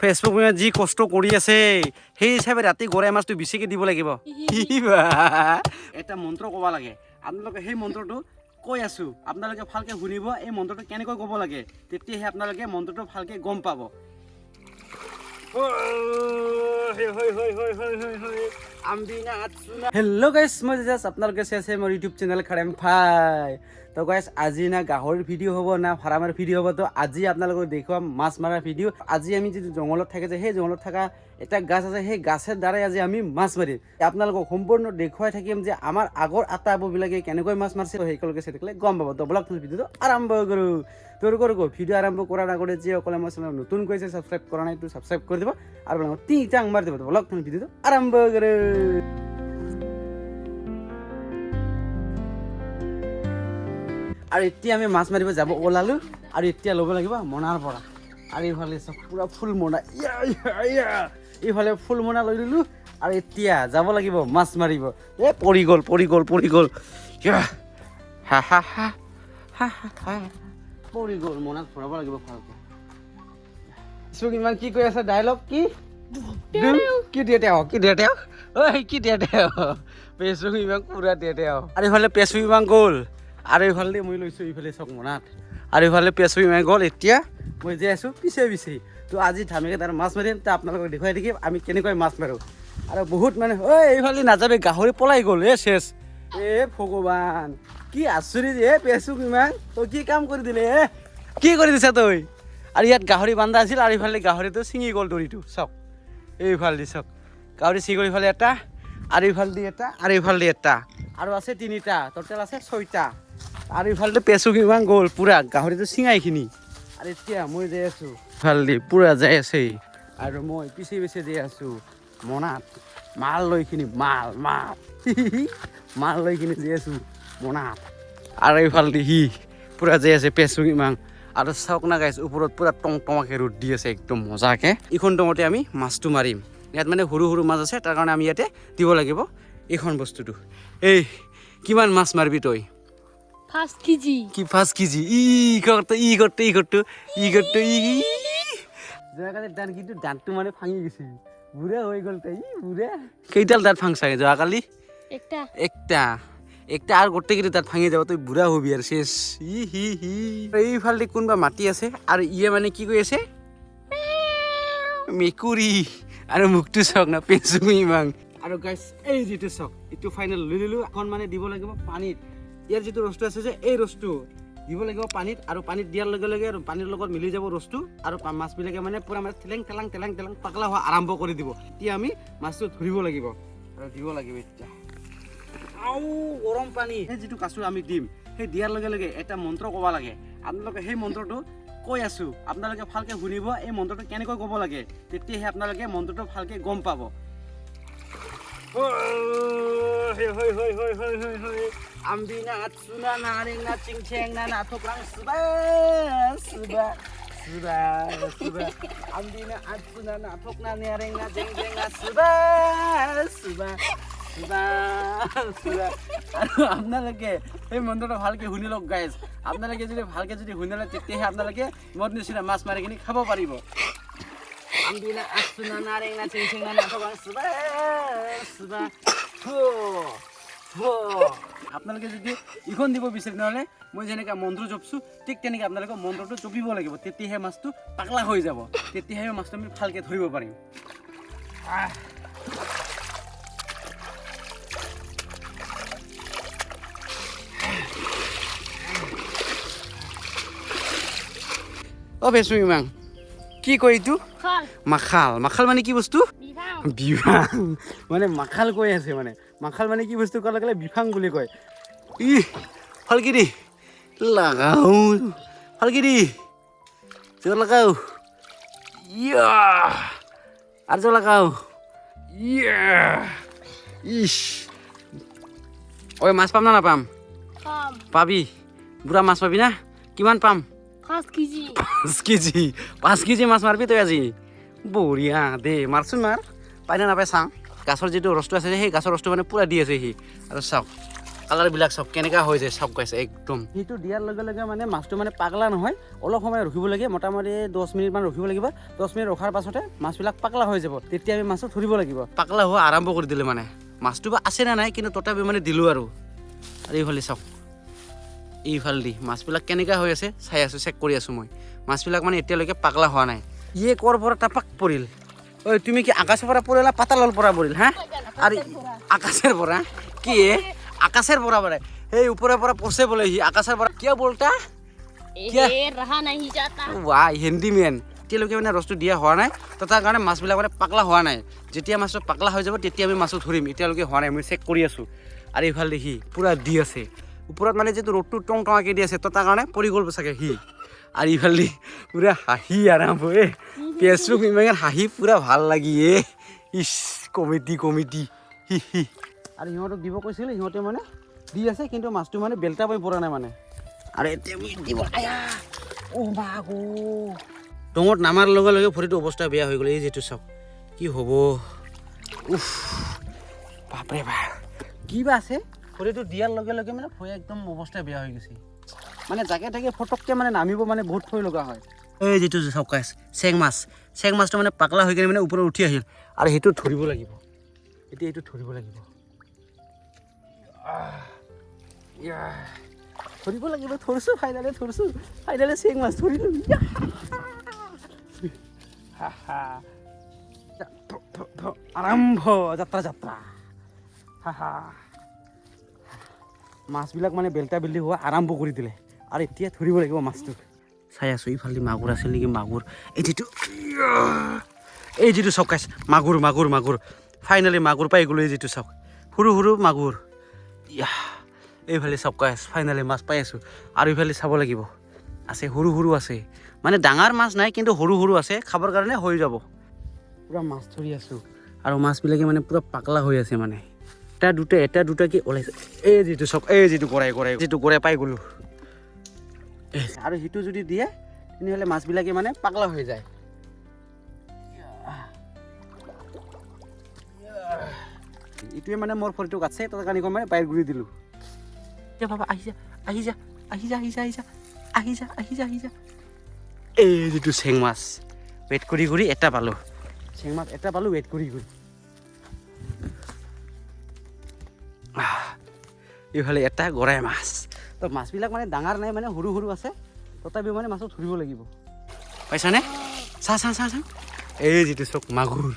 Facebook যি কষ্ট কৰি আছে সেই হিচাপে ৰাতি গড়াই মাছটো বেছিকৈ দিব লাগিব এটা মন্ত্ৰ ক'ব লাগে আপোনালোকে সেই মন্ত্ৰটো কৈ আছোঁ আপোনালোকে ভালকৈ শুনিব এই মন্ত্ৰটো কেনেকৈ ক'ব লাগে তেতিয়াহে আপোনালোকে মন্ত্ৰটো ভালকৈ গম পাব হেল্ল' গাইছ মই জাষ্ট আপোনালোকে চাইছে মোৰ ইউটিউব চেনেল খাৰেম ফাই তো গাইছ আজি না গাহৰিৰ ভিডিঅ' হ'ব না ফাৰ্মৰ ভিডিঅ' হ'ব তো আজি আপোনালোকক দেখুৱাম মাছ মৰাৰ ভিডিঅ' আজি আমি যিটো জংঘলত থাকে যে সেই জংঘলত থকা এটা গাছ আছে সেই গাছের দ্বাৰাই আজি আমি মাছ মাৰিম আপোনালোকক সম্পূৰ্ণ দেখুৱাই থাকিম যে আমাৰ আগৰ আটা আবুবিলাকে কেনেকৈ মাছ মাৰিছে সেইসকলকে চাই থাকিলে গম পাব তো ব্লগ ভিডিঅ'টো আৰম্ভ কৰোঁ তোৰ ভিডিঅ' আৰম্ভ কৰাৰ আগতে যিসকলে আমাৰ চেনেল নতুন কৈছে ছাবস্ক্ৰাইব কৰা নাই তো ছাবস্ক্ৰাইব কৰি দিব আৰু তিনিটা আং মাৰি দিব ব্লগ ভিডিঅ'টো আৰম্ভ কৰোঁ আৰু এতিয়া আমি মাছ মাৰিব যাব ওলালোঁ আৰু এতিয়া ল'ব লাগিব মনাৰ পৰা আৰু এইফালে চব পুৰা ফুল মনা এইফালে ফুল মনা লৈ ল'লোঁ আৰু এতিয়া যাব লাগিব মাছ মাৰিব পৰি গ'ল হা হা হা হা হা পৰি গ'ল মনাত ভৰাব লাগিব ভালকৈ ইমান কি কৈ আছে ডাইলগ কি দেতে পেচু ইমান পুৰা দেতে আৰু এইফালে পেচু ইমান গ'ল আৰু এইফালে মই লৈছোঁ এইফালে চক মনাত আৰু এইফালে পেচু ইমান গ'ল এতিয়া মই যাই আছোঁ পিছে তো আজি ধামিকে তাৰ মাছ মাৰিম তো আপোনালোকক দেখুৱাই থাকিম আমি কেনেকৈ মাছ মাৰোঁ আৰু বহুত মানে এইফালে নাযাবে গাহৰি পলাই গ'ল শেষ ভগৱান কি আচৰিত পেচু ইমান তই কি কাম কৰি দিলে কি কৰি দিছা তই আৰু ইয়াত গাহৰি বান্ধা আছিল আৰু এইফালে গাহৰিটো ছিঙি গ'ল দৰিটো চাওক এইফালে দি চাওক গাহৰি ছিঙি গ'ল এইফালে এটা আৰু এইফালে দি এটা আৰু এইফালে দি এটা আৰু আছে তিনিটা টোটেল আছে 6টা আৰু এইফালে পেচু কিমান গ'ল পুৰা গাহৰিটো ছিঙাইখিনি আৰু এতিয়া মই যাই আছোঁ ইফালে দি পুৰা যাই আছে আৰু মই পিছে যাই আছোঁ মনাত মাল লৈ কিনি মাল লৈ কিনি যাই আছোঁ মনাত আৰু এইফালে দি সি পুৰা যাই আছে পেচু কিমান আৰু চাওক না গাইছ ওপৰত পুৰা টংটমাকৈ ৰ'দ দি আছে একদম মজাকৈ এইখন টঙতে আমি মাছটো মাৰিম ইয়াত মানে সৰু মাছ আছে তাৰ কাৰণে আমি ইয়াতে দিব লাগিব এইখন বস্তুটো এই কিমান মাছ মাৰিবি তই 5 কেজি কি 5 কেজি ই কৰতে যোৱাকালি দাঁত কিন্তু দাঁতটো মানে ভাঙি গৈছে বুঢ়া হৈ গ'ল তাই বুঢ়া কেইডাল দাঁত ভাঙচাগে যোৱাকালি একটা আৰু গোটেইকেইটা দাঁত ভাঙি যাব তই বুঢ়া হবি আৰু শেষ এইফালে কোনোবা মাতি আছে আৰু ইয়ে মানে কি কৈ আছে মেকুৰী আৰু মুখটো চাওক না পেচু ইমান আৰু গাইছ এই যিটো চাওক এইটো ফাইনেল লৈ ল'লোঁ এখন মানে দিব লাগিব পানীত ইয়াৰ যিটো ৰসটো আছে যে এই ৰসটো দিব লাগিব পানীত আৰু পানীত দিয়াৰ লগে লগে আৰু পানীৰ লগত মিলি যাব ৰসটো আৰু মাছবিলাকে মানে পুৰা মানে তেলেং পাকলা হোৱা আৰম্ভ কৰি দিব এতিয়া আমি মাছটো ধৰিব লাগিব আৰু দিব লাগিব এতিয়া গৰম পানী সেই যিটো কাচু আমি দিম সেই দিয়াৰ লগে লগে এটা মন্ত্ৰ ক'ব লাগে আপোনালোকে সেই মন্ত্ৰটো কৈ আছোঁ আপোনালোকে ভালকৈ শুনিব এই মন্ত্ৰটো কেনেকৈ ক'ব লাগে তেতিয়াহে আপোনালোকে মন্ত্ৰটো ভালকৈ গম পাব Ambina atsuna naring na cingceng na natoklang seba Ambina atsuna natok na naring na cingceng na seba আপোনালোকে এই মন্ত্ৰটো ভালকৈ শুনি লওক গাইজ আপোনালোকে যদি ভালকৈ শুনি লয় তেতিয়াহে আপোনালোকে মদ নিচিনা মাছ মাৰি কিনি খাব পাৰিব Ambina atsuna naring na cingceng na natoklang seba আপোনালোকে যদি ইখন দিব বিচাৰে নহ'লে মই যেনেকৈ মন্ত্ৰ জপছোঁ ঠিক তেনেকৈ আপোনালোকে মন্ত্ৰটো জপিব লাগিব তেতিয়াহে মাছটো পাকলা হৈ যাব তেতিয়াহে মাছটো আমি ভালকৈ ধৰিব পাৰিম পেচু ইমান কি কয় এইটো মাখাল মানে কি বস্তু বিভাং মানে মাখাল কৈ আছে মানে মাখাল মানে কি বস্তু কোৱাৰ লগে লগে বিভাং বুলি কয় ফালকিৰি লাগাও ফালকিৰি জোৰ লাগাও আৰু জোৰ লাগাও মাছ পাম না নাপাম পাবি বুঢ়া মাছ পাবি না কিমান পাম 5 কেজি 5 কেজি মাছ মাৰিবি তই আজি বঢ়িয়া দে মাৰচোন মাৰ পাই না নাপায় চাওঁ গাছৰ যিটো ৰসটো আছে সেই গাছৰ ৰসটো মানে পুৰা দি আছে সি আৰু চাওক কালাৰবিলাক চাওক কেনেকুৱা হৈ যায় চাওক গাইছ একদম সেইটো দিয়াৰ লগে লগে মানে মাছটো মানে পাগলা নহয় অলপ সময় ৰখিব লাগে মোটামুটি 10 মিনিটমান ৰখিব লাগিব 10 মিনিট ৰখাৰ পাছতে মাছবিলাক পাগলা হৈ যাব তেতিয়া আমি মাছটো ধৰিব লাগিব পাগলা হোৱা আৰম্ভ কৰি দিলে মানে মাছটো বা আছে নে নাই কিন্তু তথাপি মানে দিলোঁ আৰু এইফালে চাওক এইফালে দি মাছবিলাক কেনেকুৱা হৈ আছে চাই আছোঁ চেক কৰি আছোঁ মই মাছবিলাক মানে এতিয়ালৈকে পাগলা হোৱা নাই ইয়ে ক'ৰ পৰা টাপাক পৰিল ঐ তুমি কি আকাশৰ পৰা পৰিলা পাতালৰ পৰা পৰিল হা আৰু আকাশেৰ পৰা কি আকাশেৰ পৰা পৰে এই ওপৰৰ পৰা পছে বলে সি আকাশেৰ পৰা কিয় বলতা ये रहा नहीं जाता वाह হিন্দী মেন এতিয়ালৈকে মানে ৰসটো দিয়া হোৱা নাই তো তাৰ কাৰণে মাছবিলাক মানে পাগলা হোৱা নাই যেতিয়া মাছটো পাগলা হৈ যাব তেতিয়া আমি মাছটো ধৰিম এতিয়ালৈকে হোৱা নাই মই চেক কৰি আছোঁ আৰু এইফালে দেখি পূৰা দি আছে ওপৰত মানে যিটো ৰ'দটো টং টঙাকৈ দি আছে তো তাৰ কাৰণে পৰি গ'ল চাগে সি আৰু এইফালে পূৰা হাঁহি আৰম্ভ ফেচবুক ইমান হাঁহি পূৰা ভাল লাগি ইচ কমেডি হি হি আৰু সিহঁতক দিব কৈছিলে সিহঁতে মানে দি আছে কিন্তু মাছটো মানে বেলটা পাই পৰা নাই মানে আৰু এতিয়া দিব আয়া অ' বাগো টঙত নামাৰ লগে লগে ভৰিটো অৱস্থা বেয়া হৈ গ'ল এই যিটো চাওক কি হ'ব উফ বাপৰে বাপ কি বা আছে ভৰিটো দিয়াৰ লগে লগে মানে ভয় একদম অৱস্থা বেয়া হৈ গৈছে মানে জাকে তাকে ফটককৈ মানে নামিব মানে বহুত ভয় লগা হয় এই যিটো চাওক চেং মাছটো মানে পাগলা হৈ কিনে মানে ওপৰত উঠি আহিল আৰু সেইটো ধৰিব লাগিব এতিয়া এইটো ধৰিব লাগিব ধৰিব লাগিব ধৰিছোঁ ফাইনেলি চেং মাছ ধৰিলোঁ আৰম্ভ যাত্ৰা মাছবিলাক মানে বেলটা বেল্টি হোৱা আৰম্ভ কৰি দিলে আৰু এতিয়া ধৰিব লাগিব মাছটো চাই আছোঁ ইফালে মাগুৰ আছিল নেকি মাগুৰ এই যিটো চাওক মাগুৰ ফাইনেলি মাগুৰ পাই গ'লোঁ এই যিটো চাওক সৰু মাগুৰ এইফালে চাওক ফাইনেলি মাছ পাই আছোঁ আৰু এইফালে চাব লাগিব আছে সৰু আছে মানে ডাঙৰ মাছ নাই কিন্তু সৰু আছে খাবৰ কাৰণে হৈ যাব পূৰা মাছ ধৰি আছোঁ আৰু মাছবিলাকে মানে পূৰা পাগলা হৈ আছে মানে এটা দুটা কি ওলাইছে এই যিটো চাওক এই যিটো গৰাই পাই গ'লোঁ আৰু সিটো যদি দিয়ে তেনেহ'লে মাছবিলাকে মানে পাগলা হৈ যায় এইটোৱে মানে মোৰ ভৰিটো কাটছে তাৰ কাৰণে মানে বাহিৰ ঘূৰি দিলোঁ বাবা আহি যা এই যিটো চেং মাছ ৱেইট কৰি এটা পালোঁ চেং মাছ এটা পালোঁ ৱেইট কৰি এইফালে এটা গৰাই মাছ তো মাছবিলাক মানে ডাঙৰ নাই মানে সৰু আছে তথাপিও মানে মাছক ধৰিব লাগিব পাইছানে চা এই যিটো চাওক মাগুৰ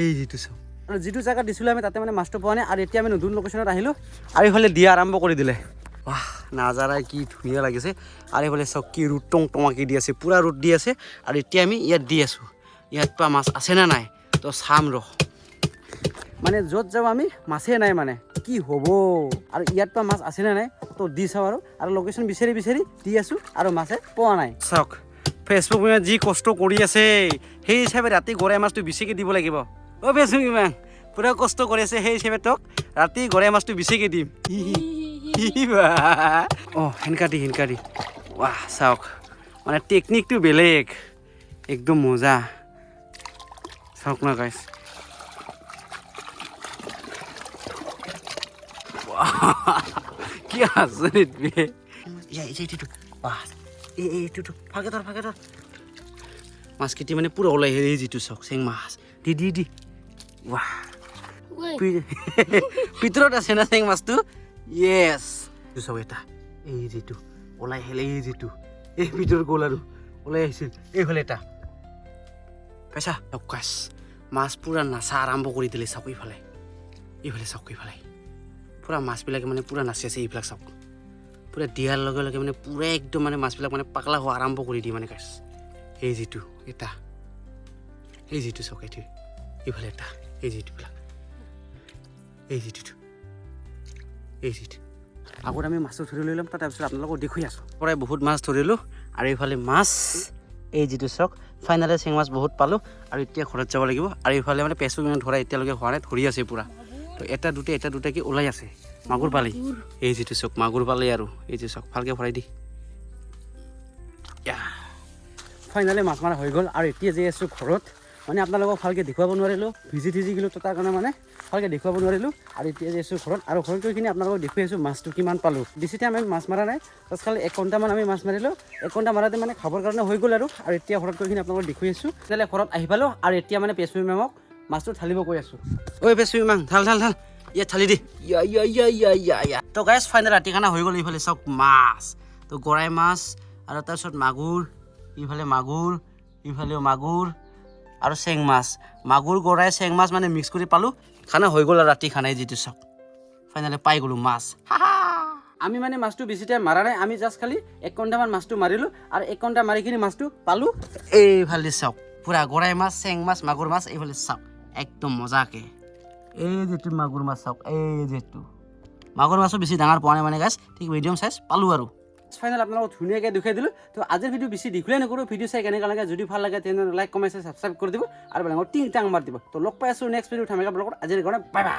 এই যিটো চাওক আৰু যিটো জেগাত দিছিলোঁ আমি তাতে মানে মাছটো পোৱা নাই আৰু এতিয়া আমি নতুন লোকেশ্যনত আহিলোঁ আৰু এইফালে দিয়া আৰম্ভ কৰি দিলে বাহ নাজাৰাই কি ধুনীয়া লাগিছে আৰু এইফালে চাওক কি ৰ'দ টঙাকৈ দি আছে পূৰা ৰ'দ দি আছে আৰু এতিয়া আমি ইয়াত দি আছোঁ ইয়াত পৰা মাছ আছে নে নাই তো চাম মানে য'ত যাওঁ আমি মাছেই নাই মানে কি হ'ব আৰু ইয়াত পৰা মাছ আছে নে নাই তো দি চাওঁ আৰু লোকেশ্যন বিচাৰি দি আছোঁ আৰু মাছে পোৱা নাই চাওক ফেচবুক যি কষ্ট কৰি আছে সেই হিচাপে ৰাতি গৰাই মাছটো বেছিকৈ দিব লাগিব অ' ফেচবুক ইমান পূৰা কষ্ট কৰি আছে সেই হিচাপে তোক ৰাতি গৰাই মাছটো বেছিকৈ দিম অঁ সেনেকা দি ৱাহ চাওক মানে টেকনিকটো বেলেগ একদম মজা চাওক না গাইছ কি আচৰিত বে এইটো ফাকে ধৰ মাছকেইটি মানে পূৰা ওলাই এই যিটো চাওক চেং মাছ দি ৱাহ ভিতৰত আছে না চেং মাছটো য়েছ চাওক এটা এই যিটো ওলাই আহিলে এই যিটো এই ভিতৰত গ'ল আৰু ওলাই আহিছিল এইফালে এটা পাইছা চকাচ মাছ পূৰা নাচা আৰম্ভ কৰি দিলে চাওক এইফালে চাওক পূৰা মাছবিলাকে মানে পূৰা নাচি আছে এইবিলাক চাওক পূৰা দিয়াৰ লগে লগে মানে পূৰা একদম মানে মাছবিলাক মানে পাগলা হোৱা আৰম্ভ কৰি দিয়ে মানে গাইছ এই যিটো এটা এই যিটো চাওক এইটো এইফালে এটা এই যিটোবিলাক এই যিটো আগত আমি মাছটো ধৰি লৈ ল'ম তাৰপিছত আপোনালোকক দেখুৱাই আছোঁ পৰাই বহুত মাছ ধৰিলোঁ আৰু এইফালে মাছ এই যিটো চাওক ফাইনেলি চেং মাছ বহুত পালোঁ আৰু এতিয়া ঘৰত যাব লাগিব আৰু এইফালে মানে পেচু ইমান ধৰা এতিয়ালৈকে হোৱা নাই ধৰি আছে পূৰা তো এটা দুটাকৈ ওলাই আছে মাগুৰ পালি এই যিটো চাওক মাগুৰ পালি আৰু এই যে চাওক ভালকৈ ভৰাই দি ফাইনেলি মাছ মাৰা হৈ গ'ল আৰু এতিয়া যে আছোঁ ঘৰত মানে আপোনালোকক ভালকৈ দেখুৱাব নোৱাৰিলোঁ ভিজি গ'লোঁ তো তাৰ কাৰণে মানে ভালকৈ দেখুৱাব নোৱাৰিলোঁ আৰু এতিয়া যে আছোঁ ঘৰত আৰু ঘৰত গৈ কিনে আপোনালোকক দেখুৱাই আছোঁ মাছটো কিমান পালোঁ বেছি টাইম আমি মাছ মাৰা নাই জাষ্ট খালি 1 ঘণ্টামান আমি মাছ মাৰিলোঁ 1 ঘণ্টা মাৰাতে মানে খাবৰ কাৰণে হৈ গ'ল আৰু এতিয়া ঘৰত গৈ কিনে আপোনালোকক দেখুৱাই আছোঁ তেতিয়াহ'লে ঘৰত আহি পালোঁ আৰু এতিয়া মানে পেচুই মেমক মাছটো ঢালিব কৈ আছোঁ ঐ পেচুই মেম ঢাল ইয়াত ঢালি দি ইয়া তো গাইজ ফাইনেল ৰাতি খানা হৈ গ'ল এইফালে চাওক মাছ তো গৰাই মাছ আৰু তাৰপিছত মাগুৰ ইফালেও মাগুৰ আৰু চেং মাছ মাগুৰ গৰাই চেং মাছ মানে মিক্স কৰি পালোঁ খানা হৈ গ'ল আৰু ৰাতি খানাই যিটো চাওক ফাইনেলি পাই গ'লোঁ মাছ আমি মানে মাছটো বেছি টাইম মাৰা নাই আমি জাষ্ট খালি 1 ঘণ্টামান মাছটো মাৰিলোঁ আৰু 1 ঘণ্টা মাৰি কিনি মাছটো পালোঁ এইফালে চাওক পুৰা গৰাই মাছ চেং মাছ মাগুৰ মাছ এইফালে চাওক একদম মজাকৈ এই যিটো মাগুৰ মাছ চাওক এই যিটো মাগুৰ মাছো বেছি ডাঙৰ পোৱা নাই মানে গাইজ ঠিক মিডিয়াম চাইজ পালোঁ আৰু ফাইনেল আপোনালোকক ধুনীয়াকৈ দেখুৱাই দিলোঁ তো আজিৰ ভিডিঅ' বেছি দীঘলে নকৰোঁ ভিডিঅ' চাই কেনেকুৱা লাগে যদি ভাল লাগে তেনেহ'লে লাইক কমেণ্ট ছাবস্ক্ৰাইব কৰি দিব আৰু বেলেগক টিং টাং মাৰি দিব তো লগ পাই আছোঁ নেক্সট ভিডিঅ' থামেকা ব্লগত আজিৰ কাৰণে বাই বাই